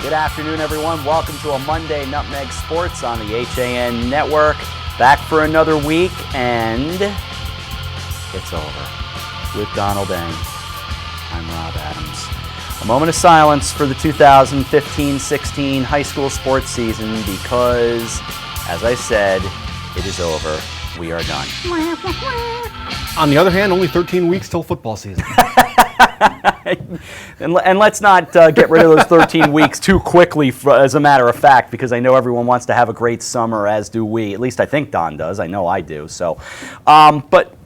Good afternoon, everyone. Welcome to a Monday Nutmeg Sports on the HAN Network. Back for another week, and it's over with Donald Eng. I'm Rob Adams. A moment of silence for the 2015-16 high school sports season because, as I said, it is over. We are done. On the other hand, only 13 weeks till football season. And let's not get rid of those 13 weeks too quickly, as a matter of fact, because I know everyone wants to have a great summer, as do we. At least I think Don does. I know I do. So, but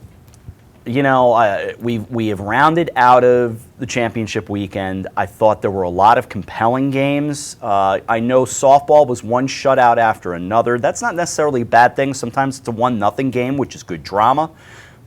you know, we have rounded out of the championship weekend. I thought there were a lot of compelling games. I know softball was one shutout after another. That's not necessarily a bad thing. Sometimes it's a 1-0 game, which is good drama.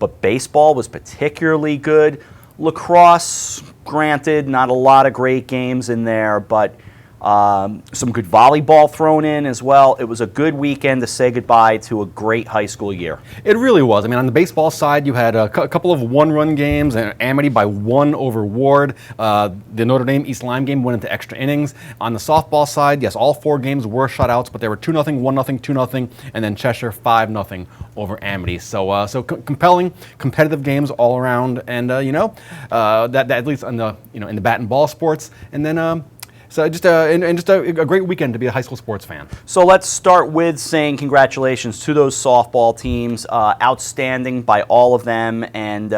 But baseball was particularly good. Lacrosse, granted, not a lot of great games in there, but some good volleyball thrown in as well. It was a good weekend to say goodbye to a great high school year. It really was. I mean, on the baseball side, you had a couple of one-run games, and Amity by 1 over Ward. The Notre Dame East Lyme game went into extra innings. On the softball side, yes, all 4 games were shutouts, but they were 2-0, 1-0, 2-0, and then Cheshire 5-0 over Amity. So compelling, competitive games all around, and that at least on the in the bat and ball sports, and then. So just a great weekend to be a high school sports fan. So let's start with saying congratulations to those softball teams. Outstanding by all of them. And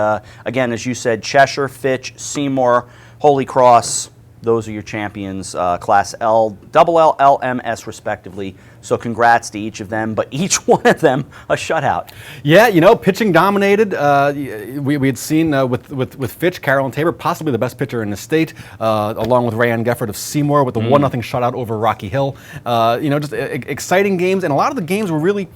again, as you said, Cheshire, Fitch, Seymour, Holy Cross, those are your champions, Class L, LL, LMS respectively. So congrats to each of them, but each one of them a shutout. Yeah, pitching dominated. We had seen with Fitch, Carolyn Tabor, possibly the best pitcher in the state, along with Rayanne Gefford of Seymour with the 1-0 shutout over Rocky Hill. Just exciting games, and a lot of the games were really,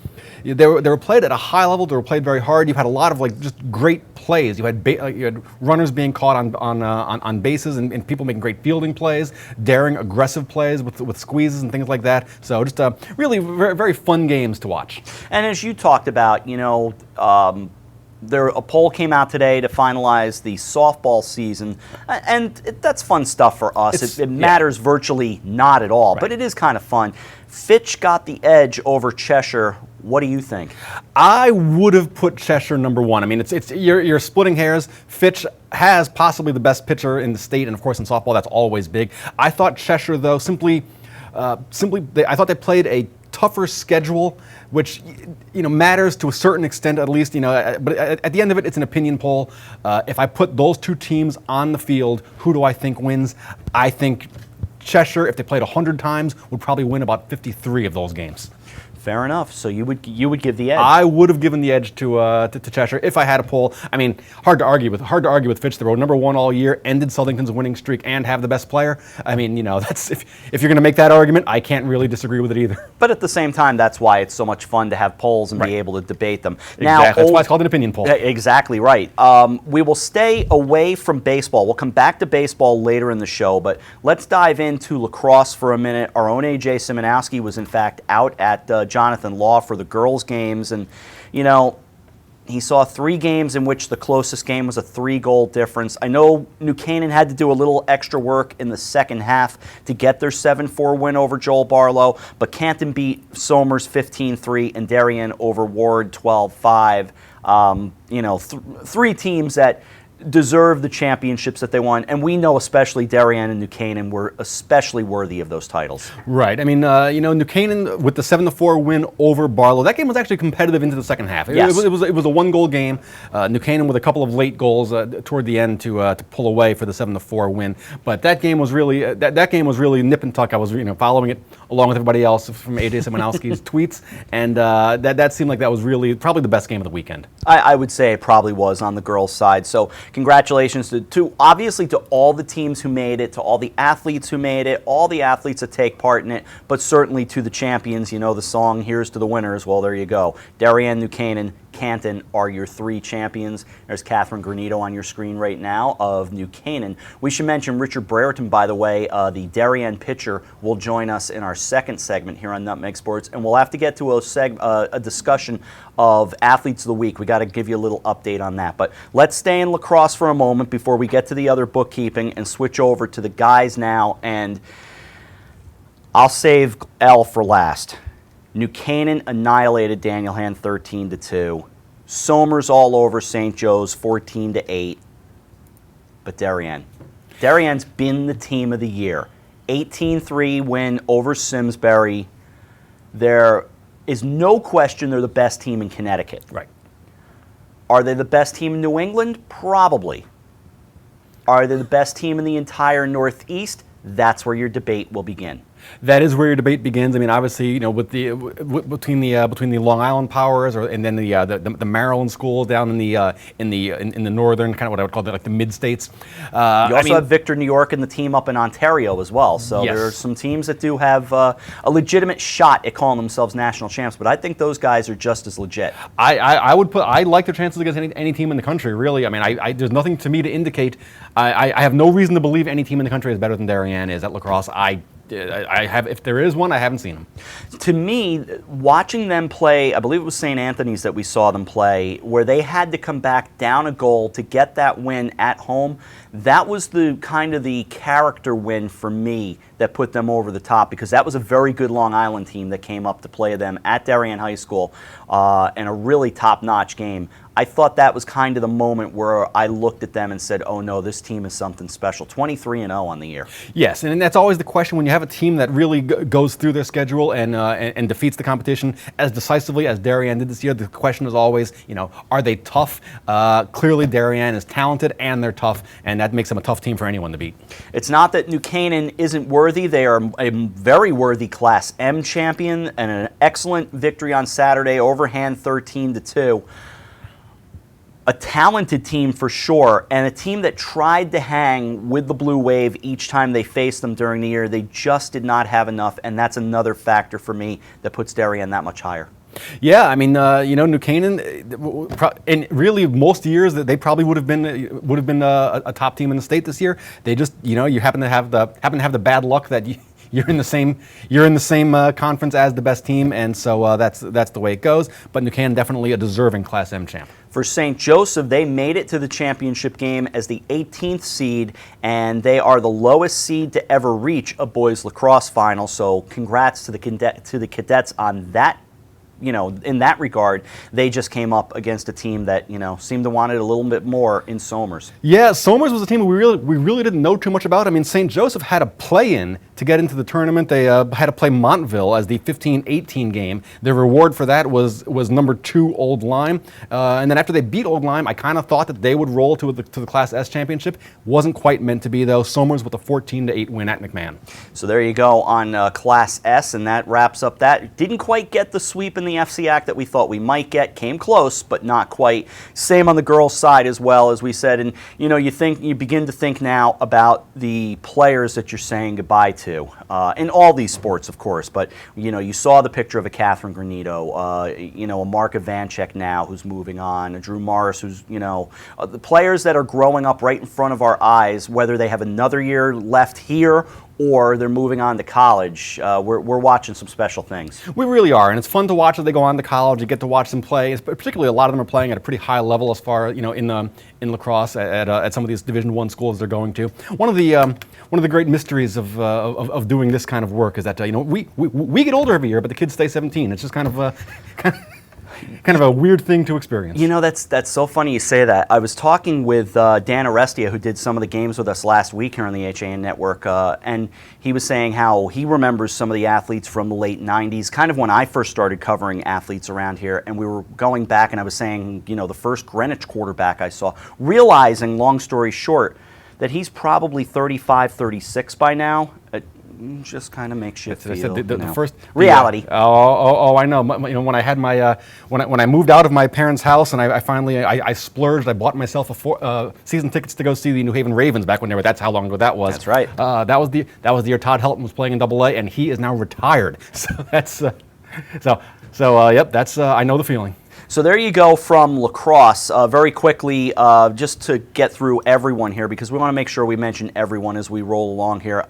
they were played at a high level. They were played very hard. You had a lot of just great plays. You had runners being caught on bases and people making great fielding plays, daring, aggressive plays with squeezes and things like that. So just really very, very fun games to watch. And as you talked about, a poll came out today to finalize the softball season, and that's fun stuff for us. It matters virtually not at all, but it is kind of fun. Fitch got the edge over Cheshire. What do you think? I would have put Cheshire number 1. I mean, you're splitting hairs. Fitch has possibly the best pitcher in the state, and of course in softball that's always big. I thought Cheshire, though, I thought they played a tougher schedule, which matters to a certain extent, at least. But at the end of it, it's an opinion poll. If I put those 2 teams on the field, who do I think wins? I think Cheshire, if they played 100 times, would probably win about 53 of those games. Fair enough. So you would give the edge. I would have given the edge to Cheshire if I had a poll. I mean, hard to argue with Fitch. They were number 1 all year, ended Southington's winning streak, and have the best player. I mean, that's if you're going to make that argument, I can't really disagree with it either. But at the same time, that's why it's so much fun to have polls and be able to debate them. Exactly. Now, that's why it's called an opinion poll. Exactly right. We will stay away from baseball. We'll come back to baseball later in the show, but let's dive into lacrosse for a minute. Our own A.J. Simonowski was in fact out at Jonathan Law for the girls' games, and he saw 3 games in which the closest game was a 3-goal difference. I know New Canaan had to do a little extra work in the second half to get their 7-4 win over Joel Barlow, but Canton beat Somers 15-3 and Darien over Ward 12-5. 3 teams that deserve the championships that they won, and we know especially Darien and New Canaan were especially worthy of those titles. Right. I mean, New Canaan with the 7-4 win over Barlow. That game was actually competitive into the second half. Yes. It was a 1-goal game. New Canaan with a couple of late goals toward the end to pull away for the 7-4 win. But that game was really nip and tuck. I was following it along with everybody else from AJ Simonowski's tweets, and that seemed like that was really probably the best game of the weekend. I would say it probably was on the girls' side. So congratulations to obviously to all the teams who made it, to all the athletes who made it, all the athletes that take part in it, but certainly to the champions. The song "Here's to the Winners." Well, there you go. Darien, New Canaan, Canton are your 3 champions. There's Catherine Granito on your screen right now of New Canaan. We should mention Richard Brereton, by the way, the Darien pitcher, will join us in our second segment here on Nutmeg Sports, and we'll have to get to a discussion of Athletes of the Week. We got to give you a little update on that. But let's stay in lacrosse for a moment before we get to the other bookkeeping and switch over to the guys now. And I'll save L for last. New Canaan annihilated Daniel Han 13-2. Somers all over St. Joe's 14-8. But Darienne's been the team of the year. 18-3 win over Simsbury. There is no question they're the best team in Connecticut. Right. Are they the best team in New England? Probably. Are they the best team in the entire Northeast? That's where your debate will begin. That is where your debate begins. I mean, obviously, with between the Long Island powers, and then the Maryland schools down in the northern, kind of what I would call like the mid states. You also have Victor, New York, and the team up in Ontario as well. So yes. there are some teams that do have a legitimate shot at calling themselves national champs. But I think those guys are just as legit. I like their chances against any team in the country. Really, I mean, there's nothing to me to indicate. I have no reason to believe any team in the country is better than Darien is at lacrosse. I have, if there is one, I haven't seen them. To me, watching them play, I believe it was St. Anthony's that we saw them play, where they had to come back down a goal to get that win at home. That was the kind of the character win for me that put them over the top, because that was a very good Long Island team that came up to play them at Darien High School in a really top-notch game. I thought that was kind of the moment where I looked at them and said, oh no, this team is something special. 23-0 on the year. Yes, and that's always the question when you have a team that really goes through their schedule and defeats the competition as decisively as Darien did this year. The question is always, are they tough? Clearly Darien is talented and they're tough, and that makes them a tough team for anyone to beat. It's not that New Canaan isn't worthy. They are a very worthy Class M champion and an excellent victory on Saturday over Han 13-2. A talented team for sure, and a team that tried to hang with the Blue Wave each time they faced them during the year. They just did not have enough, and that's another factor for me that puts Darien that much higher. Yeah, I mean, New Canaan, and really most years that they probably would have been a top team in the state this year. They just, you happen to have the bad luck that you're in the same conference as the best team, and so that's the way it goes. But New Canaan definitely a deserving Class M champ. For St. Joseph, they made it to the championship game as the 18th seed, and they are the lowest seed to ever reach a boys lacrosse final. So congrats to the cadets on that. In that regard, they just came up against a team that, seemed to want it a little bit more in Somers. Yeah, Somers was a team we really didn't know too much about. I mean, St. Joseph had a play-in to get into the tournament. They had to play Montville as the 15-18 game. Their reward for that was number 2 Old Lyme. And then after they beat Old Lyme, I kind of thought that they would roll to the Class S championship. Wasn't quite meant to be, though. Somers with a 14-8 win at McMahon. So there you go on Class S, and that wraps up that. Didn't quite get the sweep in the FCAC that we thought we might get. Came close, but not quite. Same on the girls' side as well, as we said. And you begin to think now about the players that you're saying goodbye to in all these sports, of course. But you saw the picture of a Catherine Granito, a Mark Ivanchek now who's moving on, a Drew Morris who's the players that are growing up right in front of our eyes, whether they have another year left here or they're moving on to college. We're watching some special things. We really are, and it's fun to watch as they go on to college. You get to watch them play. Particularly, a lot of them are playing at a pretty high level as far in lacrosse at some of these Division I schools they're going to. One of the great mysteries of doing this kind of work is that we get older every year, but the kids stay 17. It's just kind of a weird thing to experience. That's so funny you say that. I was talking with Dan Arestia, who did some of the games with us last week here on the HAN Network, and he was saying how he remembers some of the athletes from the late 90s, kind of when I first started covering athletes around here, and we were going back, and I was saying, the first Greenwich quarterback I saw, realizing, long story short, that he's probably 35, 36 by now. Just kind of makes you feel, the first reality. I know. When I had my when I moved out of my parents' house and I finally splurged. I bought myself season tickets to go see the New Haven Ravens back when they were. That's how long ago that was. That's right. That was the year Todd Helton was playing in AA, and he is now retired. So that's yep. That's I know the feeling. So there you go from lacrosse. Very quickly, just to get through everyone here, because we want to make sure we mention everyone as we roll along here.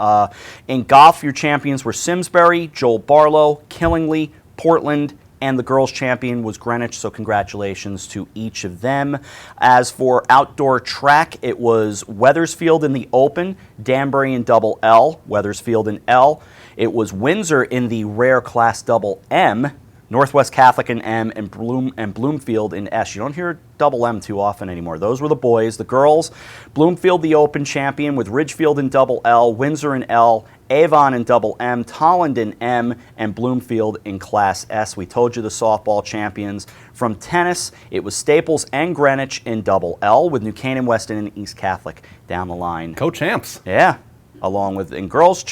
In golf, your champions were Simsbury, Joel Barlow, Killingly, Portland, and the girls' champion was Greenwich, so congratulations to each of them. As for outdoor track, it was Wethersfield in the open, Danbury in double L, Wethersfield in L, It was Windsor in the rare Class Double M, Northwest Catholic in M, and Bloomfield in S. You don't hear double M too often anymore. Those were the boys. The girls, Bloomfield the Open champion with Ridgefield in double L, Windsor in L, Avon in double M, Tolland in M, and Bloomfield in Class S. We told you the softball champions. From tennis, it was Staples and Greenwich in double L with New Canaan Weston and East Catholic down the line. Co-champs. Yeah. Along with the girls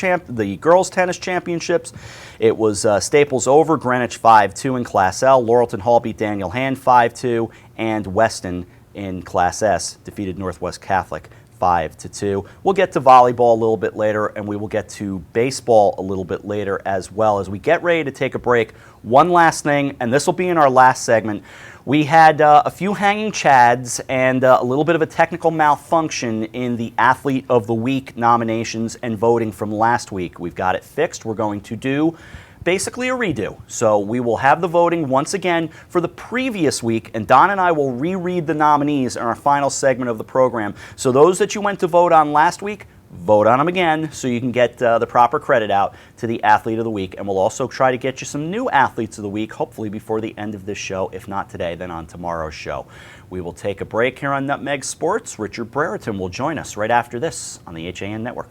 tennis championships, it was Staples over Greenwich 5-2 in Class L. Laurelton Hall beat Daniel Hand 5-2, and Weston in Class S defeated Northwest Catholic 5-2. We'll get to volleyball a little bit later, and we will get to baseball a little bit later as well. As we get ready to take a break, one last thing, and this will be in our last segment. We had a few hanging chads and a little bit of a technical malfunction in the Athlete of the Week nominations and voting from last week. We've got it fixed. We're going to do basically a redo. So we will have the voting once again for the previous week, and Don and I will reread the nominees in our final segment of the program. So those that you went to vote on last week, vote on them again so you can get the proper credit out to the Athlete of the Week. And we'll also try to get you some new Athletes of the Week, hopefully before the end of this show. If not today, then on tomorrow's show. We will take a break here on Nutmeg Sports. Richard Brereton will join us right after this on the HAN Network.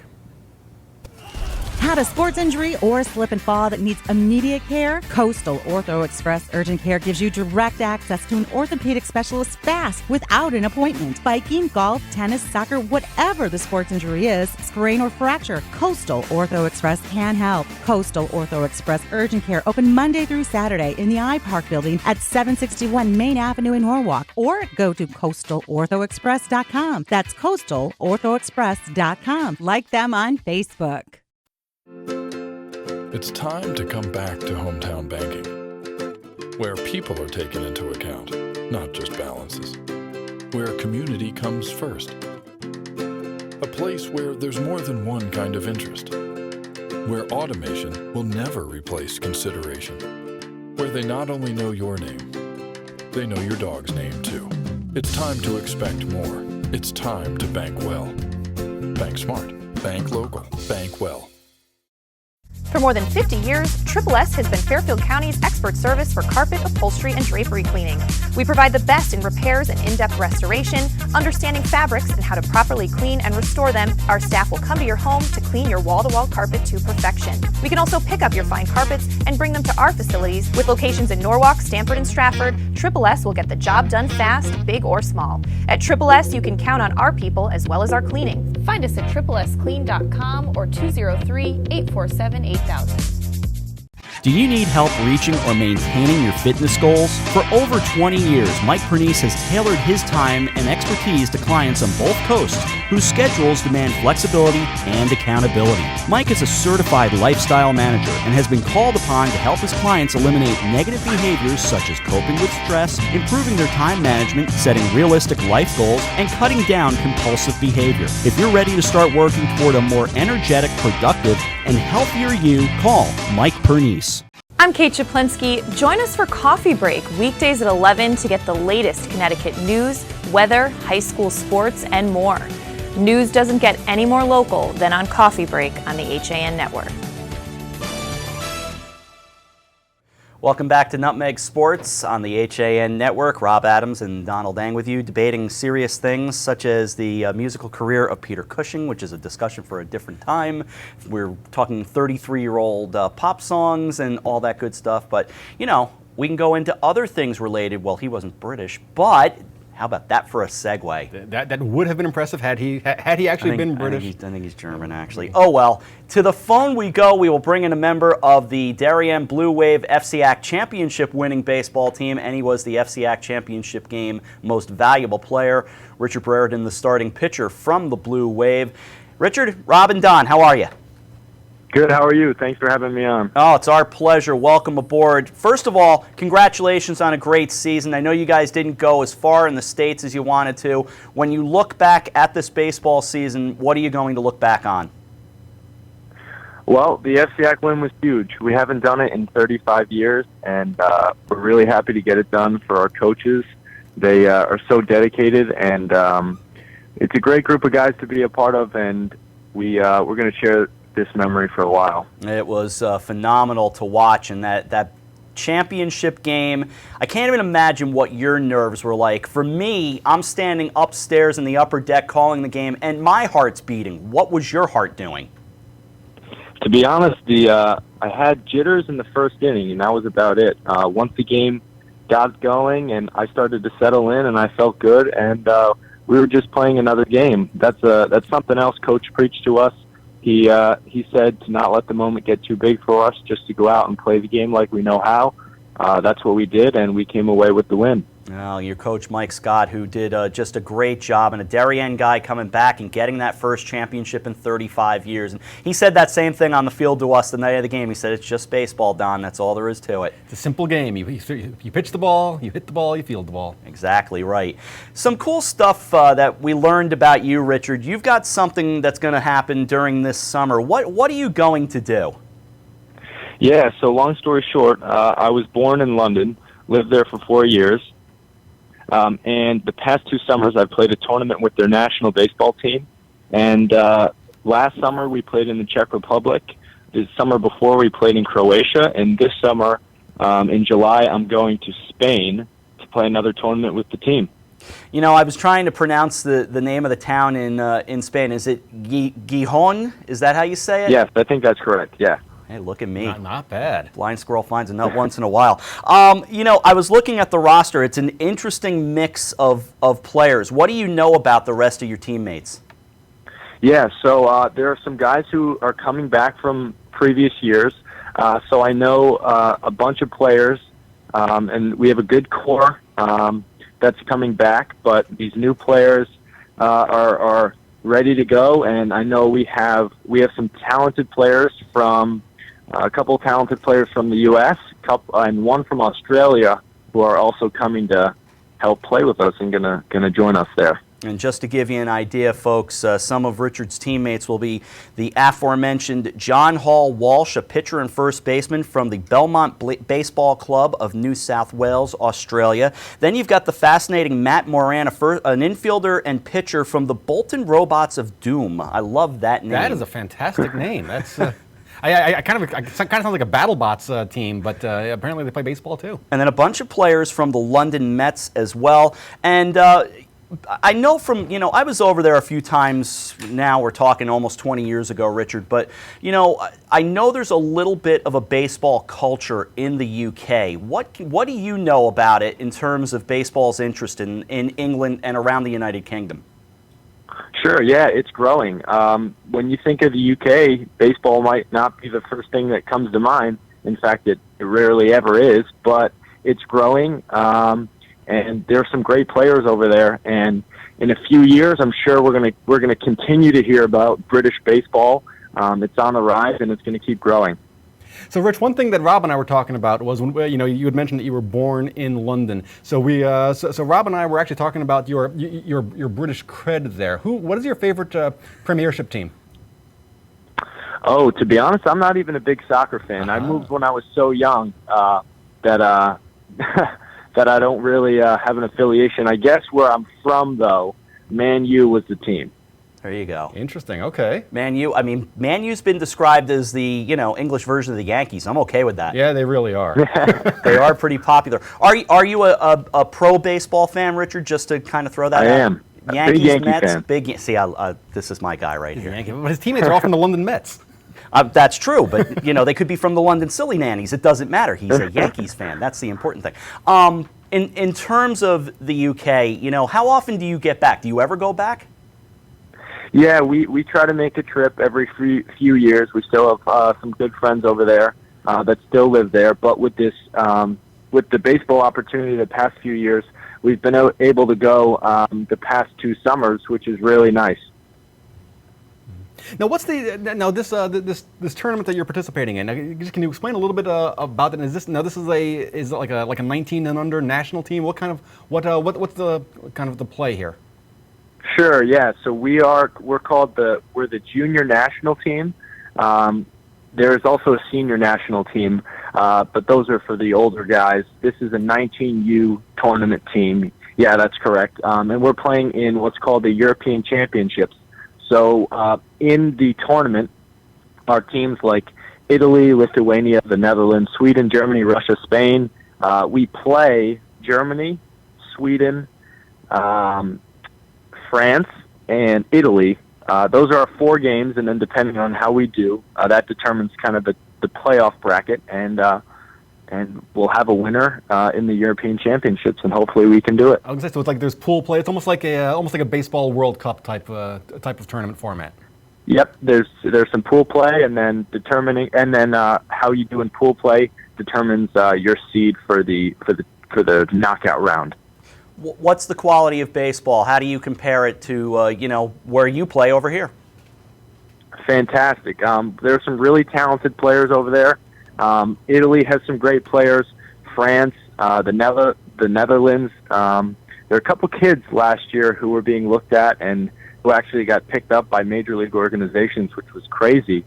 Had a sports injury or slip and fall that needs immediate care? Coastal Ortho Express Urgent Care gives you direct access to an orthopedic specialist fast without an appointment. Biking, golf, tennis, soccer, whatever the sports injury is, sprain or fracture, Coastal Ortho Express can help. Coastal Ortho Express Urgent Care open Monday through Saturday in the iPark building at 761 Main Avenue in Norwalk, or go to coastalorthoexpress.com. That's coastalorthoexpress.com. Like them on Facebook. It's time to come back to hometown banking, where people are taken into account, not just balances, where community comes first, a place where there's more than one kind of interest, where automation will never replace consideration, where they not only know your name, they know your dog's name too. It's time to expect more. It's time to bank well. Bank smart. Bank local. Bank well. For more than 50 years, Triple S has been Fairfield County's expert service for carpet, upholstery, and drapery cleaning. We provide the best in repairs and in-depth restoration, understanding fabrics and how to properly clean and restore them. Our staff will come to your home to clean your wall-to-wall carpet to perfection. We can also pick up your fine carpets and bring them to our facilities. With locations in Norwalk, Stamford, and Stratford, Triple S will get the job done fast, big or small. At Triple S, you can count on our people as well as our cleaning. Find us at triplesclean.com or 203-847-8000. Do you need help reaching or maintaining your fitness goals? For over 20 years, Mike Pernice has tailored his time and expertise to clients on both coasts whose schedules demand flexibility and accountability. Mike is a certified lifestyle manager and has been called upon to help his clients eliminate negative behaviors such as coping with stress, improving their time management, setting realistic life goals, and cutting down compulsive behavior. If you're ready to start working toward a more energetic, productive, and healthier you, call Mike Pernice. I'm Kate Chaplinsky. Join us for Coffee Break, weekdays at 11 to get the latest Connecticut news, weather, high school sports, and more. News doesn't get any more local than on Coffee Break on the HAN Network. Welcome back to Nutmeg Sports on the HAN Network. Rob Adams and Donald Eng with you, debating serious things such as the musical career of Peter Cushing, which is a discussion for a different time. We're talking 33-year-old pop songs and all that good stuff. But, you know, we can go into other things related. Well, he wasn't British, but how about that for a segue? That would have been impressive had he actually been British. I think he's German, actually. Oh, well. To the phone we go. We will bring in a member of the Darien Blue Wave FCAC Championship winning baseball team, and he was the FCAC Championship game most valuable player. Richard Brereton, the starting pitcher from the Blue Wave. Richard, Rob, and Don, how are you? Good, how are you? Thanks for having me on. Oh, it's our pleasure. Welcome aboard. First of all, congratulations on a great season. I know you guys didn't go as far in the States as you wanted to. When you look back at this baseball season, what are you going to look back on? Well, the FCAC win was huge. We haven't done it in 35 years, and we're really happy to get it done for our coaches. They are so dedicated, and it's a great group of guys to be a part of, and we're going to share this memory for a while. It was phenomenal to watch, and that championship game, I can't even imagine what your nerves were like. For me, I'm standing upstairs in the upper deck calling the game, and my heart's beating. What was your heart doing? To be honest, I had jitters in the first inning, and that was about it. Once the game got going and I started to settle in and I felt good, and we were just playing another game. That's something else Coach preached to us. He said to not let the moment get too big for us, just to go out and play the game like we know how. That's what we did, and we came away with the win. Well, your coach, Mike Scott, who did just a great job, and a Darien guy coming back and getting that first championship in 35 years. And he said that same thing on the field to us the night of the game. He said, it's just baseball, Don. That's all there is to it. It's a simple game. You pitch the ball, you hit the ball, you field the ball. Exactly right. Some cool stuff that we learned about you, Richard. You've got something that's going to happen during this summer. What are you going to do? Yeah, so long story short, I was born in London, lived there for 4 years. And the past 2 summers, I've played a tournament with their national baseball team. And last summer, we played in the Czech Republic. The summer before, we played in Croatia. And this summer, in July, I'm going to Spain to play another tournament with the team. You know, I was trying to pronounce the name of the town in Spain. Is it Gijón? Is that how you say it? Yes, I think that's correct, yeah. Hey, look at me. Not bad. Blind squirrel finds a nut once in a while. You know, I was looking at the roster. It's an interesting mix of players. What do you know about the rest of your teammates? Yeah, so there are some guys who are coming back from previous years. So I know a bunch of players, and we have a good core that's coming back. But these new players are ready to go, and I know we have some talented players from. A couple of talented players from the U.S. And one from Australia who are also coming to help play with us and gonna join us there. And just to give you an idea, folks, some of Richard's teammates will be the aforementioned John Hall Walsh, a pitcher and first baseman from the Belmont Baseball Club of New South Wales, Australia. Then you've got the fascinating Matt Moran, an infielder and pitcher from the Bolton Robots of Doom. I love that name. That is a fantastic name. That's... I kind of sounds like a BattleBots team, but apparently they play baseball too. And then a bunch of players from the London Mets as well. And I know from, you know, I was over there a few times now. We're talking almost 20 years ago, Richard. But, you know, I know there's a little bit of a baseball culture in the UK. What do you know about it in terms of baseball's interest in England and around the United Kingdom? Sure, yeah, it's growing. When you think of the UK, baseball might not be the first thing that comes to mind. In fact, it rarely ever is, but it's growing, and there are some great players over there. And in a few years, I'm sure we're gonna continue to hear about British baseball. It's on the rise, and it's going to keep growing. So, Rich, one thing that Rob and I were talking about was when you had mentioned that you were born in London. So so Rob and I were actually talking about your British cred there. What is your favorite Premiership team? Oh, to be honest, I'm not even a big soccer fan. I moved when I was so young that that I don't really have an affiliation. I guess where I'm from, though, Man U was the team. There you go. Interesting. Okay. Man U. I mean, Man U's been described as the English version of the Yankees. I'm okay with that. Yeah, they really are. They are pretty popular. Are you a pro baseball fan, Richard? Just to kind of throw that out. I am. Yankees, big Yankee Mets, fan. See, this is my guy right here. But his teammates are all from the London Mets. That's true, but they could be from the London Silly Nannies. It doesn't matter. He's a Yankees fan. That's the important thing. In terms of the UK, how often do you get back? Do you ever go back? Yeah, we try to make a trip every few years. We still have some good friends over there that still live there. But with this, with the baseball opportunity the past few years, we've been able to go the past 2 summers, which is really nice. Now, what's this tournament that you're participating in? Can you explain a little bit about it? Is it like a 19 and under national team? What's the kind of the play here? Sure, yeah. So we're the junior national team. There's also a senior national team, but those are for the older guys. This is a 19U tournament team. Yeah, that's correct. And we're playing in what's called the European Championships. So in the tournament, are teams like Italy, Lithuania, the Netherlands, Sweden, Germany, Russia, Spain. We play Germany, Sweden, France, and Italy. Those are our 4 games, and then depending on how we do, that determines kind of the playoff bracket, and we'll have a winner in the European Championships, and hopefully we can do it. I was gonna say, so it's like there's pool play. It's almost like a baseball World Cup type of tournament format. Yep, there's some pool play, and then how you do in pool play determines your seed for the knockout round. What's the quality of baseball? How do you compare it to where you play over here? Fantastic. There's some really talented players over there. Italy has some great players. France, the Netherlands. There are a couple kids last year who were being looked at and who actually got picked up by major league organizations, which was crazy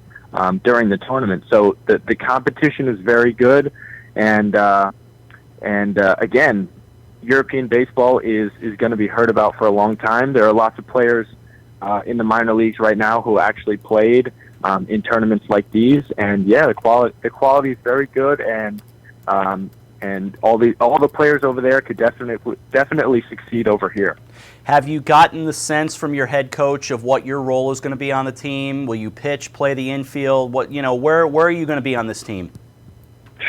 during the tournament. So the competition is very good, and again, European baseball is going to be heard about for a long time. There are lots of players in the minor leagues right now who actually played in tournaments like these, and yeah, the quality is very good, and all the players over there could definitely succeed over here. Have you gotten the sense from your head coach of what your role is going to be on the team? Will you pitch, play the infield? Where are you going to be on this team?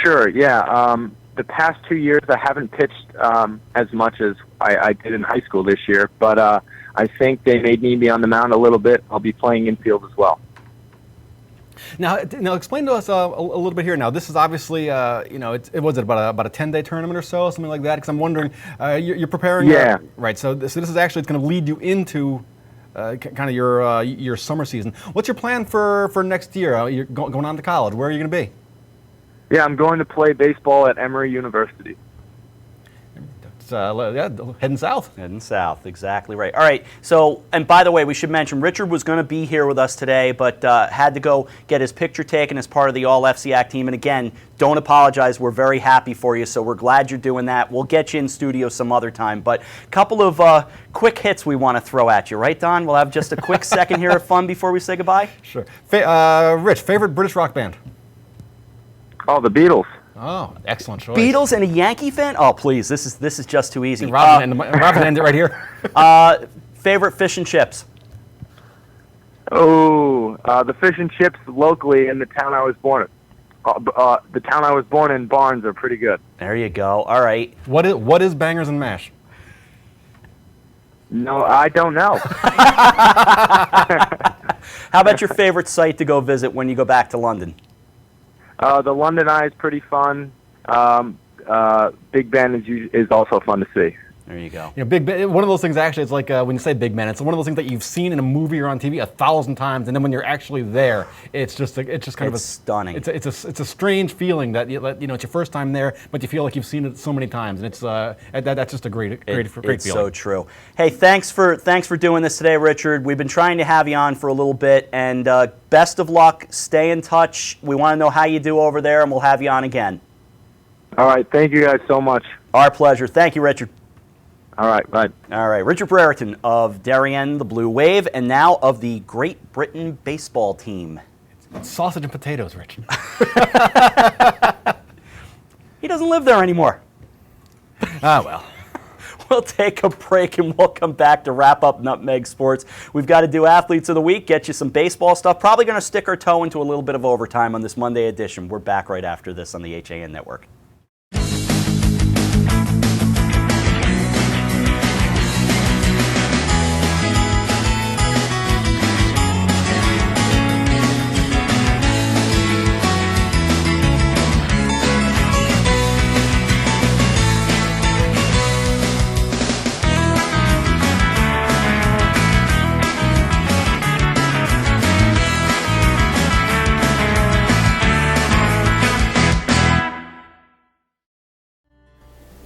Sure, yeah. The past 2 years, I haven't pitched as much as I did in high school this year, but I think they may need me on the mound a little bit. I'll be playing infield as well. Now explain to us a little bit here. Now, this is obviously, it was about a 10-day tournament or so, something like that. Because I'm wondering, you're preparing. Yeah. Right. So this is actually, it's going to lead you into kind of your summer season. What's your plan for next year? You're going on to college. Where are you going to be? Yeah, I'm going to play baseball at Emory University. Heading south. Heading south, exactly right. All right, so, and by the way, we should mention, Richard was going to be here with us today, but had to go get his picture taken as part of the All-FCAC team. And again, don't apologize. We're very happy for you, so we're glad you're doing that. We'll get you in studio some other time. But a couple of quick hits we want to throw at you, right, Don? We'll have just a quick second here of fun before we say goodbye. Sure. Rich, favorite British rock band? Oh, the Beatles. Oh, excellent choice. Beatles and a Yankee fan? Oh, please, this is just too easy. Robin end it right here. Favorite fish and chips? Oh, the fish and chips locally in the town I was born in. The town I was born in, Barnes, are pretty good. There you go. All right. What is Bangers and Mash? No, I don't know. How about your favorite site to go visit when you go back to London? The London Eye is pretty fun. Big Ben is also fun to see. There you go. Big Ben. One of those things. Actually, it's like when you say Big Ben, it's one of those things that you've seen in a movie or on TV 1,000 times, and then when you're actually there, it's just kind of stunning. It's a strange feeling that it's your first time there, but you feel like you've seen it so many times, and that's just a great feeling. It's so true. Hey, thanks for doing this today, Richard. We've been trying to have you on for a little bit, and best of luck. Stay in touch. We want to know how you do over there, and we'll have you on again. All right. Thank you guys so much. Our pleasure. Thank you, Richard. All right, bye. All right, Richard Brereton of Darien, the Blue Wave, and now of the Great Britain baseball team. It's sausage and potatoes, Rich. He doesn't live there anymore. Ah, well. We'll take a break and we'll come back to wrap up Nutmeg Sports. We've got to do Athletes of the Week, get you some baseball stuff. Probably going to stick our toe into a little bit of overtime on this Monday edition. We're back right after this on the HAN Network.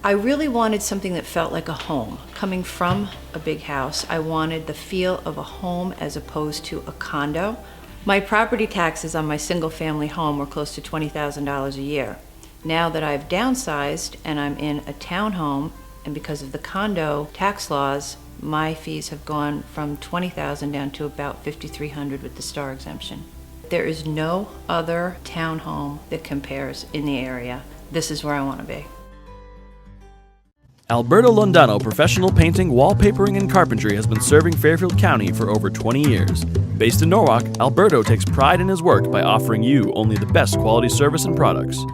I really wanted something that felt like a home. Coming from a big house, I wanted the feel of a home as opposed to a condo. My property taxes on my single-family home were close to $20,000 a year. Now that I've downsized and I'm in a townhome, and because of the condo tax laws, my fees have gone from $20,000 down to about $5,300 with the star exemption. There is no other townhome that compares in the area. This is where I want to be. Alberto Londano Professional Painting, Wallpapering, and Carpentry has been serving Fairfield County for over 20 years. Based in Norwalk, Alberto takes pride in his work by offering you only the best quality service and products.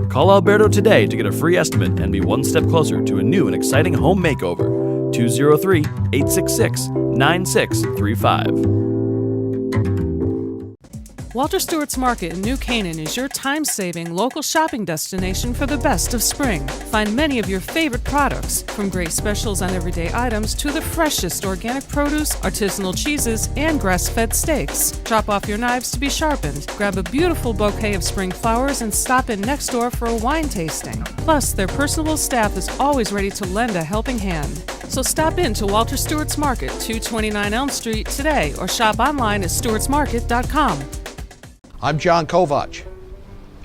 Call Alberto today to get a free estimate and be one step closer to a new and exciting home makeover. 203-866-9635. Walter Stewart's Market in New Canaan is your time-saving local shopping destination for the best of spring. Find many of your favorite products, from great specials on everyday items to the freshest organic produce, artisanal cheeses, and grass-fed steaks. Drop off your knives to be sharpened, grab a beautiful bouquet of spring flowers, and stop in next door for a wine tasting. Plus, their personable staff is always ready to lend a helping hand. So stop in to Walter Stewart's Market, 229 Elm Street today, or shop online at stewartsmarket.com. I'm John Kovach.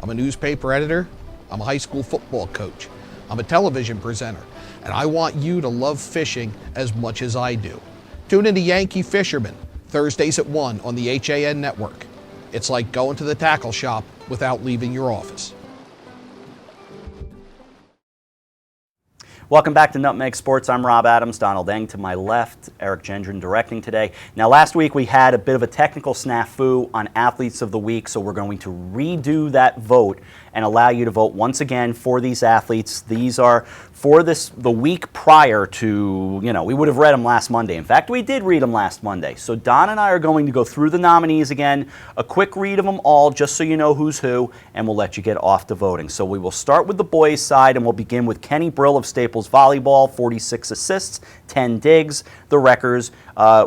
I'm a newspaper editor. I'm a high school football coach. I'm a television presenter. And I want you to love fishing as much as I do. Tune in to Yankee Fisherman, Thursdays at 1 on the HAN Network. It's like going to the tackle shop without leaving your office. Welcome back to Nutmeg Sports. I'm Rob Adams, Donald Eng to my left, Eric Gendron directing today. Now, last week we had a bit of a technical snafu on Athletes of the Week, so we're going to redo that vote and allow you to vote once again for these athletes. These are for the week prior to, we would have read them last Monday. In fact, we did read them last Monday. So Don and I are going to go through the nominees again, a quick read of them all, just so you know who's who, and we'll let you get off to voting. So we will start with the boys' side, and we'll begin with Kenny Brill of Staples Volleyball, 46 assists, 10 digs. The Wreckers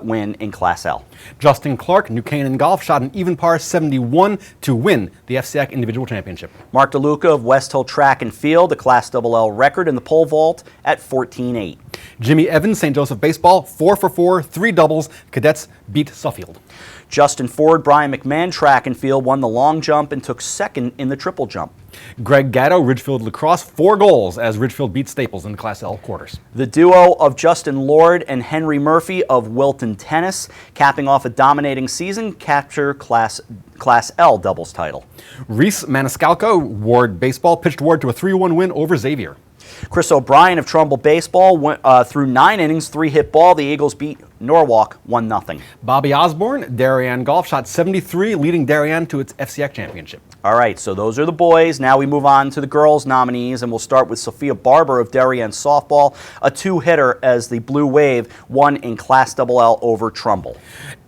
win in Class L. Justin Clark, New Canaan Golf, shot an even par 71 to win the FCAC Individual Championship. Mark DeLuca of West Hill Track and Field, a Class LL record in the pole vault at 14-8. Jimmy Evans, St. Joseph Baseball, 4 for 4, 3 doubles. Cadets beat Suffield. Justin Ford, Brian McMahon Track and Field won the long jump and took second in the triple jump. Greg Gatto, Ridgefield Lacrosse, 4 goals as Ridgefield beat Staples in the Class L quarters. The duo of Justin Lord and Henry Murphy of Wilton Tennis, capping off a dominating season, capture Class L doubles title. Reese Maniscalco, Ward Baseball, pitched Ward to a 3-1 win over Xavier. Chris O'Brien of Trumbull Baseball went through 9 innings, 3-hit ball. The Eagles beat Norwalk 1-0. Bobby Osborne, Darien Golf, shot 73, leading Darien to its FCAC championship. All right, so those are the boys. Now we move on to the girls' nominees, and we'll start with Sophia Barber of Darien Softball, a 2-hitter as the Blue Wave won in Class LL over Trumbull.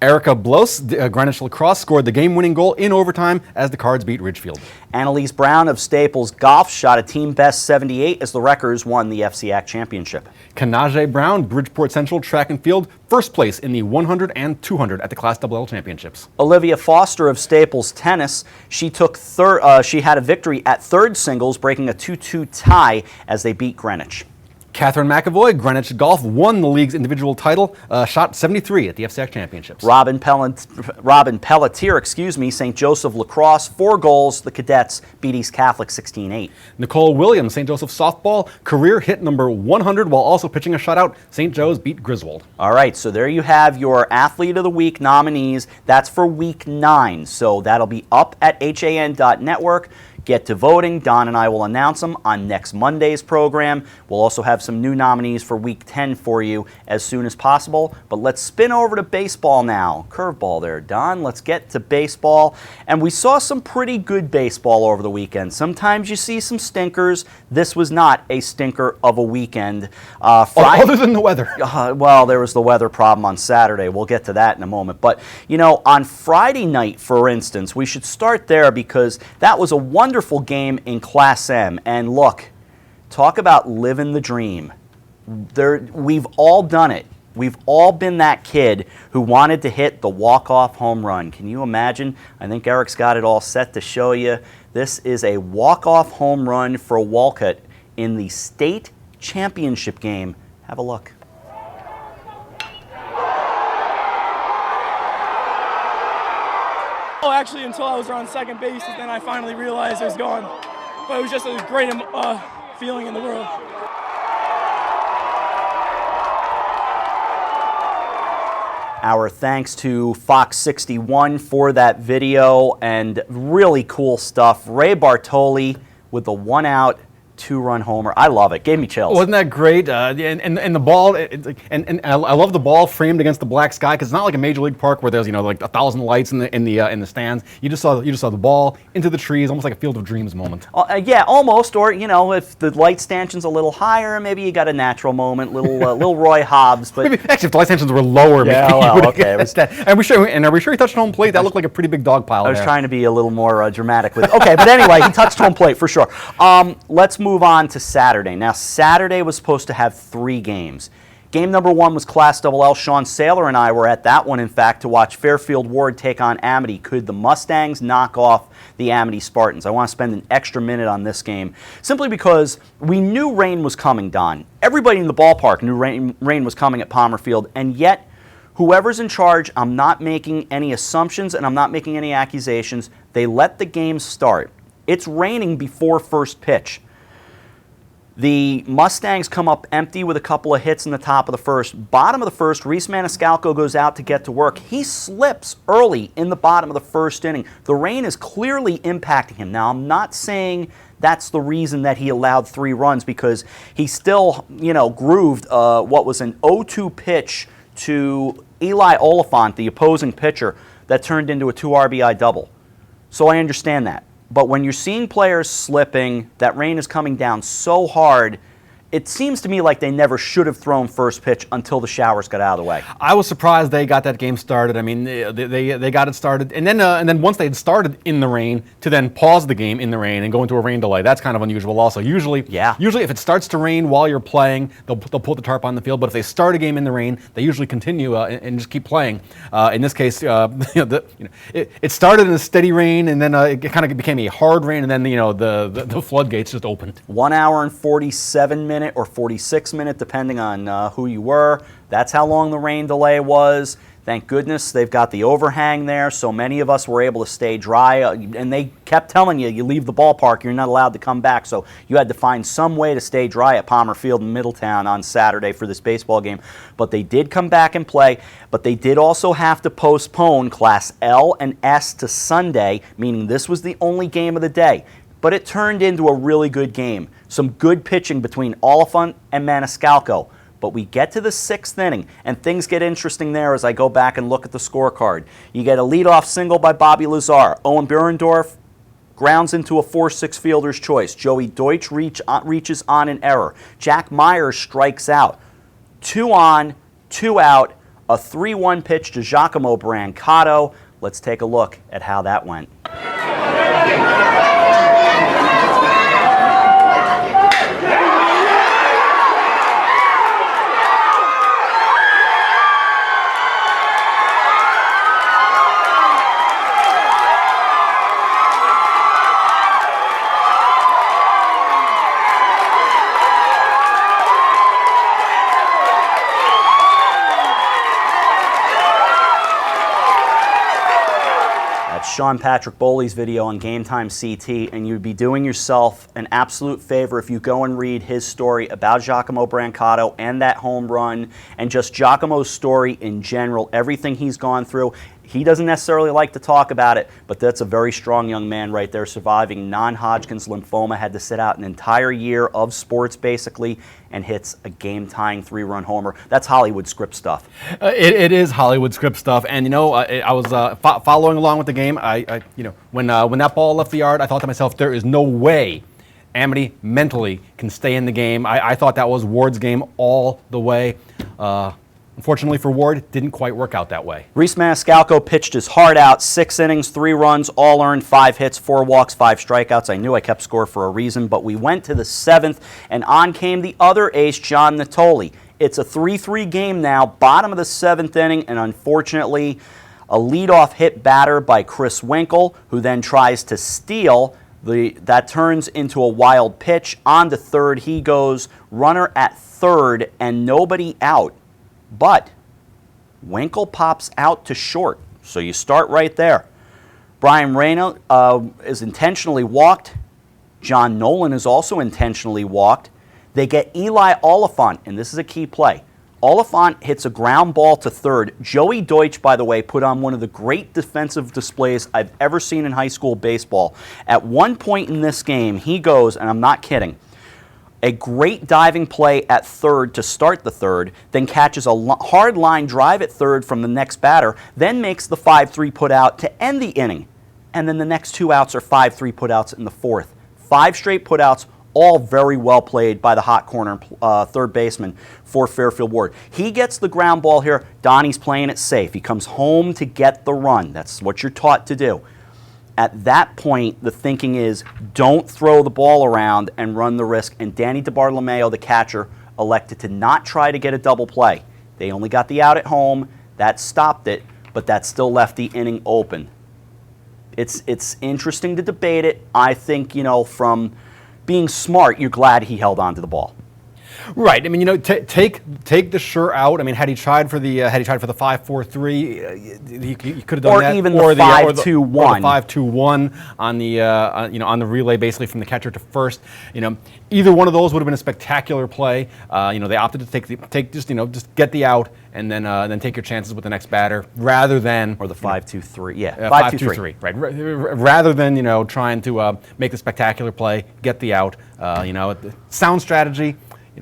Erica Blos, Greenwich Lacrosse, scored the game-winning goal in overtime as the Cards beat Ridgefield. Annalise Brown of Staples Golf shot a team-best 78 as the Wreckers won the FCAC championship. Kanaje Brown, Bridgeport Central Track and Field, first place in the 100 and 200 at the Class LL championships. Olivia Foster of Staples Tennis, she took she had a victory at third singles, breaking a 2-2 tie as they beat Greenwich. Catherine McAvoy, Greenwich Golf, won the league's individual title, shot 73 at the FCAC championships. Robin Pelletier, St. Joseph Lacrosse, 4 goals. The Cadets beat East Catholic 16-8. Nicole Williams, St. Joseph Softball, career hit number 100 while also pitching a shutout. St. Joe's beat Griswold. All right, so there you have your Athlete of the Week nominees. That's for Week 9, so that'll be up at HAN.network. Get to voting. Don and I will announce them on next Monday's program. We'll also have some new nominees for Week 10 for you as soon as possible. But let's spin over to baseball now. Curveball there, Don. Let's get to baseball. And we saw some pretty good baseball over the weekend. Sometimes you see some stinkers. This was not a stinker of a weekend. Other than the weather. Well, there was the weather problem on Saturday. We'll get to that in a moment. But, on Friday night, for instance, we should start there because that was a wonderful game in Class M. And look, talk about living the dream. We've all done it. We've all been that kid who wanted to hit the walk-off home run. Can you imagine? I think Eric's got it all set to show you. This is a walk-off home run for Walcott in the state championship game. Have a look. Actually, until I was on second base, and then I finally realized it was gone. But it was just a great feeling in the world. Our thanks to Fox 61 for that video, and really cool stuff. Ray Bartoli with the 1-out, 2-run homer. I love it. Gave me chills. Wasn't that great? And the ball, and I love the ball framed against the black sky, because it's not like a major league park where there's like 1,000 lights in the stands. You just saw the ball into the trees, almost like a Field of Dreams moment. Yeah, almost. Or if the light stanchion's a little higher, maybe you got a natural moment, little Roy Hobbs. But maybe, actually, if the light stanchions were lower, yeah, maybe well, okay. Are we sure he touched home plate? That looked like a pretty big dog pile. I was trying to be a little more dramatic with it. Okay, but anyway, he touched home plate for sure. Let's move on to Saturday. Now, Saturday was supposed to have 3 games. Game number 1 was Class XXL. Sean Saylor and I were at that one, in fact, to watch Fairfield Ward take on Amity. Could the Mustangs knock off the Amity Spartans? I want to spend an extra minute on this game, simply because we knew rain was coming, Don. Everybody in the ballpark knew rain was coming at Palmer Field, and yet whoever's in charge, I'm not making any assumptions and I'm not making any accusations, they let the game start. It's raining before first pitch. The Mustangs come up empty with a couple of hits in the top of the first. Bottom of the first, Reese Maniscalco goes out to get to work. He slips early in the bottom of the first inning. The rain is clearly impacting him. Now, I'm not saying that's the reason that he allowed 3 runs, because he still, grooved what was an 0-2 pitch to Eli Oliphant, the opposing pitcher, that turned into a 2 RBI double. So I understand that. But when you're seeing players slipping, that rain is coming down so hard, it seems to me like they never should have thrown first pitch until the showers got out of the way. I was surprised they got that game started. I mean, they got it started, and then once they had started in the rain, to then pause the game in the rain and go into a rain delay. That's kind of unusual also. Usually if it starts to rain while you're playing, they'll put the tarp on the field. But if they start a game in the rain, they usually continue and just keep playing. In this case, it started in a steady rain, and then it kind of became a hard rain, and then the floodgates just opened. 1 hour and 47 minutes. Or 46-minute, depending on who you were. That's how long the rain delay was. Thank goodness they've got the overhang there, so many of us were able to stay dry. And they kept telling you leave the ballpark, you're not allowed to come back. So you had to find some way to stay dry at Palmer Field in Middletown on Saturday for this baseball game. But they did come back and play, but they did also have to postpone Class L and S to Sunday, meaning this was the only game of the day. But it turned into a really good game. Some good pitching between Oliphant and Maniscalco. But we get to the 6th inning, and things get interesting there as I go back and look at the scorecard. You get a leadoff single by Bobby Lazar. Owen Behrendorf grounds into a 4-6 fielder's choice. Joey Deutsch reaches on an error. Jack Myers strikes out. 2 on, 2 out, a 3-1 pitch to Giacomo Brancato. Let's take a look at how that went. Sean Patrick Boley's video on Game Time CT, and you'd be doing yourself an absolute favor if you go and read his story about Giacomo Brancato and that home run, and just Giacomo's story in general, everything he's gone through. He doesn't necessarily like to talk about it, but that's a very strong young man right there, surviving non-Hodgkin's lymphoma, had to sit out an entire year of sports basically, and hits a game-tying 3-run homer. That's Hollywood script stuff. It is Hollywood script stuff, and I was following along with the game. When that ball left the yard, I thought to myself, there is no way Amity mentally can stay in the game. I thought that was Ward's game all the way. Unfortunately for Ward, it didn't quite work out that way. Reese Maniscalco pitched his heart out, 6 innings, 3 runs, all earned, 5 hits, 4 walks, 5 strikeouts. I knew I kept score for a reason, but we went to the 7th, and on came the other ace, John Natoli. It's a 3-3 game now, bottom of the 7th inning, and unfortunately, a leadoff hit batter by Chris Winkle, who then tries to steal. That turns into a wild pitch. On to third he goes, runner at third, and nobody out. But Winkle pops out to short, so you start right there. Brian Reyna is intentionally walked. John Nolan is also intentionally walked. They get Eli Oliphant, and this is a key play. Oliphant hits a ground ball to third. Joey Deutsch, by the way, put on one of the great defensive displays I've ever seen in high school baseball. At one point in this game, he goes, and I'm not kidding, a great diving play at third to start the third, then catches a hard line drive at third from the next batter, then makes the 5-3 putout to end the inning. And then the next 2 outs are 5-3 putouts in the fourth. 5 straight putouts, all very well played by the hot corner third baseman for Fairfield Ward. He gets the ground ball here. Donnie's playing it safe. He comes home to get the run. That's what you're taught to do. At that point, the thinking is don't throw the ball around and run the risk. And Danny DiBartolomeo, the catcher, elected to not try to get a double play. They only got the out at home. That stopped it, but that still left the inning open. It's interesting to debate it. I think, from being smart, you're glad he held on to the ball. Right. I mean, take the sure out. I mean, had he tried for the 5-4-3, he could have done that. Or even the 5-2-1. Or the 5-2-1 on the on the relay, basically from the catcher to first. Either one of those would have been a spectacular play. They opted to just get the out and then take your chances with the next batter rather than or the 5-2-3. Yeah, 5-2-3. Right. Rather than trying to make the spectacular play, get the out. Sound strategy.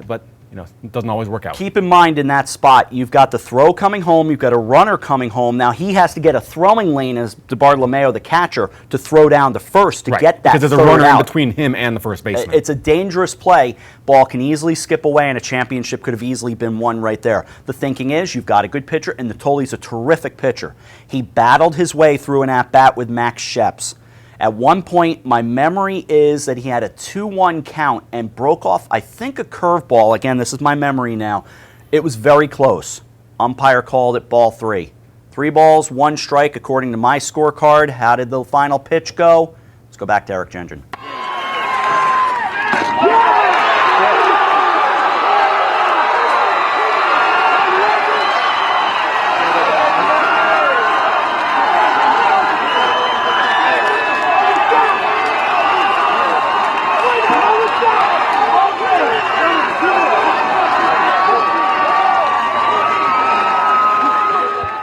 But it doesn't always work out. Keep in mind in that spot, you've got the throw coming home, you've got a runner coming home. Now he has to get a throwing lane as DiBartolomeo, the catcher, to throw down to first to get that because there's a runner in between him and the first baseman. It's a dangerous play. Ball can easily skip away, and a championship could have easily been won right there. The thinking is you've got a good pitcher, and Natoli's a terrific pitcher. He battled his way through an at-bat with Max Sheps. At one point, my memory is that he had a 2-1 count and broke off, I think, a curveball. Again, this is my memory now. It was very close. Umpire called it ball 3. 3 balls, 1 strike, according to my scorecard. How did the final pitch go? Let's go back to Eric Gendron.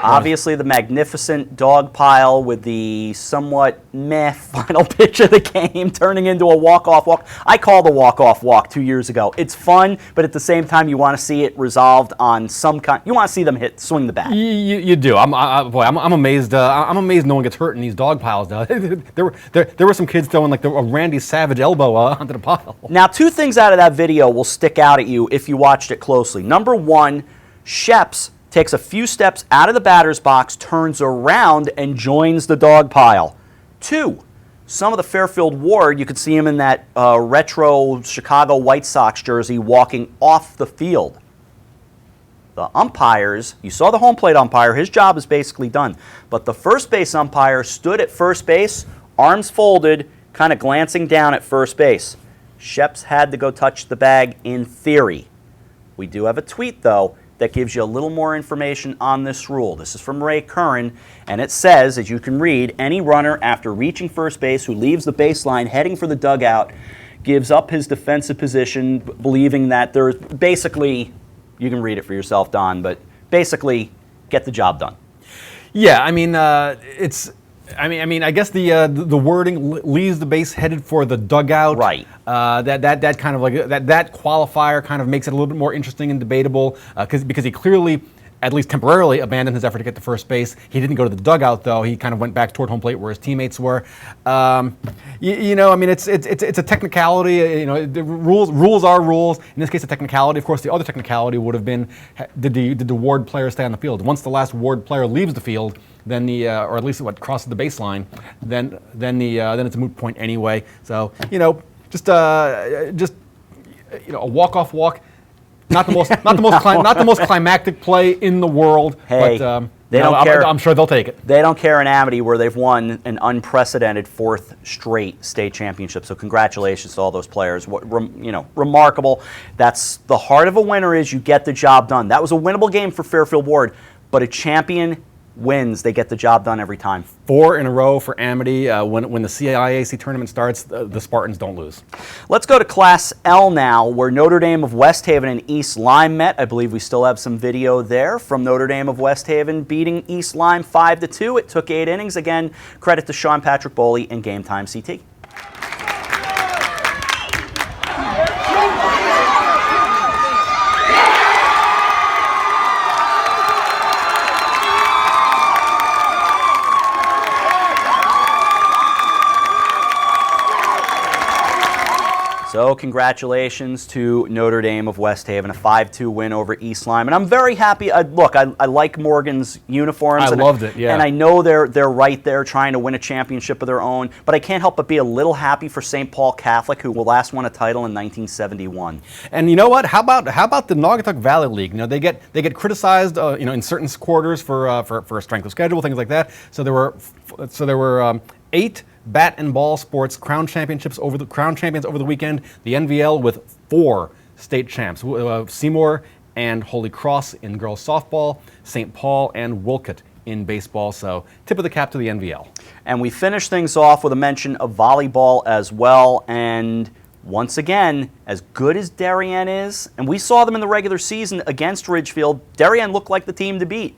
Obviously, the magnificent dog pile with the somewhat meh final pitch of the game turning into a walk-off walk. I called a walk-off walk 2 years ago. It's fun, but at the same time, you want to see it resolved on some kind. You want to see them swing the bat. You do. I'm amazed. I'm amazed no one gets hurt in these dog piles. There were some kids throwing like a Randy Savage elbow onto the pile. Now, 2 things out of that video will stick out at you if you watched it closely. Number 1, Sheps takes a few steps out of the batter's box, turns around, and joins the dog pile. 2, some of the Fairfield Ward, you could see him in that retro Chicago White Sox jersey walking off the field. The umpires, you saw the home plate umpire, his job is basically done. But the first base umpire stood at first base, arms folded, kind of glancing down at first base. Sheps had to go touch the bag in theory. We do have a tweet, though, that gives you a little more information on this rule. This is from Ray Curran, and it says, as you can read, any runner after reaching first base who leaves the baseline heading for the dugout gives up his defensive position, believing that there's basically, you can read it for yourself, Don, but basically get the job done. Yeah, I mean, I guess the wording leaves the base headed for the dugout. Right. That kind of like that qualifier kind of makes it a little bit more interesting and debatable because he clearly, at least temporarily, abandoned his effort to get to first base. He didn't go to the dugout though. He kind of went back toward home plate where his teammates were. It's a technicality. The rules are rules. In this case, a technicality. Of course, the other technicality would have been did the Ward player stay on the field? Once the last Ward player leaves the field, then or at least what crosses the baseline, then it's a moot point anyway. So just a walk-off walk, not the most climactic play in the world. Hey, but they don't care. I'm sure they'll take it. They don't care in Amity where they've won an unprecedented 4th straight state championship. So congratulations to all those players. Remarkable. That's the heart of a winner is you get the job done. That was a winnable game for Fairfield Ward, but a champion wins. They get the job done every time. 4 in a row for Amity. When the CIAC tournament starts, the Spartans don't lose. Let's go to Class L now, where Notre Dame of West Haven and East Lyme met. I believe we still have some video there from Notre Dame of West Haven beating East Lyme 5-2. It took 8 innings. Again, credit to Sean Patrick Boley and Game Time CT. So congratulations to Notre Dame of West Haven, a 5-2 win over East Lyme. And I'm very happy. Look, I like Morgan's uniforms. I loved it, yeah. And I know they're right there trying to win a championship of their own. But I can't help but be a little happy for St. Paul Catholic, who last won a title in 1971. And you know what? How about the Naugatuck Valley League? You know, they get criticized, in certain quarters for strength of schedule, things like that. So there were 8 bat and ball sports crown champions over the weekend. The NVL with 4 state champs: Seymour and Holy Cross in girls softball, St. Paul and Wolcott in baseball. So tip of the cap to the NVL. And we finish things off with a mention of volleyball as well. And once again, as good as Darien is, and we saw them in the regular season against Ridgefield, Darien looked like the team to beat.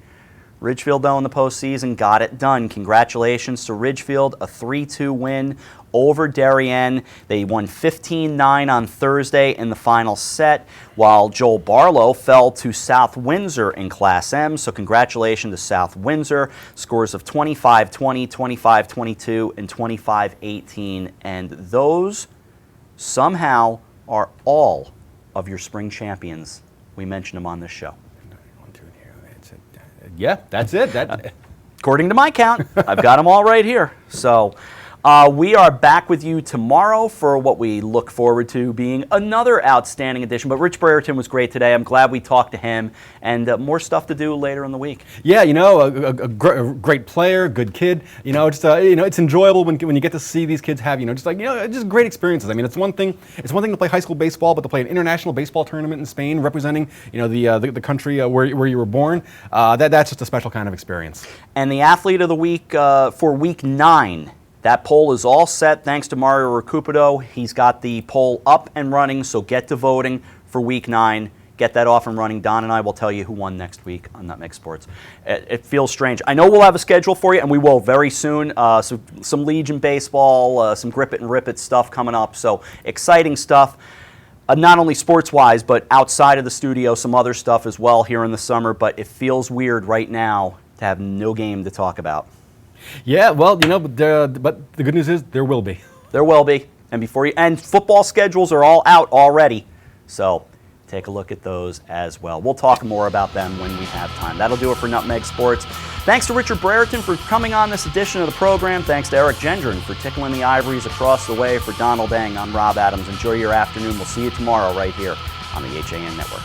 Ridgefield, though, in the postseason got it done. Congratulations to Ridgefield, a 3-2 win over Darien. They won 15-9 on Thursday in the final set, while Joel Barlow fell to South Windsor in Class M. So congratulations to South Windsor. Scores of 25-20, 25-22, and 25-18. And those somehow are all of your spring champions. We mentioned them on this show. Yeah, that's it. According to my count, I've got them all right here. So we are back with you tomorrow for what we look forward to being another outstanding edition. But Rich Brereton was great today. I'm glad we talked to him, and more stuff to do later in the week. Yeah, a great player, good kid. It's enjoyable when you get to see these kids have just great experiences. I mean, it's one thing to play high school baseball, but to play an international baseball tournament in Spain, representing the country where you were born. That's just a special kind of experience. And the athlete of the week for week 9. That poll is all set thanks to Mario Recupero. He's got the poll up and running, so get to voting for week 9. Get that off and running. Don and I will tell you who won next week on Nutmeg Sports. It feels strange. I know we'll have a schedule for you, and we will very soon. So some Legion baseball, some Grip It and Rip It stuff coming up. So exciting stuff, not only sports-wise, but outside of the studio, some other stuff as well here in the summer. But it feels weird right now to have no game to talk about. Yeah, well, but the good news is there will be. There will be. And football schedules are all out already. So take a look at those as well. We'll talk more about them when we have time. That'll do it for Nutmeg Sports. Thanks to Richard Brereton for coming on this edition of the program. Thanks to Eric Gendron for tickling the ivories across the way. For Donald Eng, I'm Rob Adams. Enjoy your afternoon. We'll see you tomorrow right here on the HAN Network.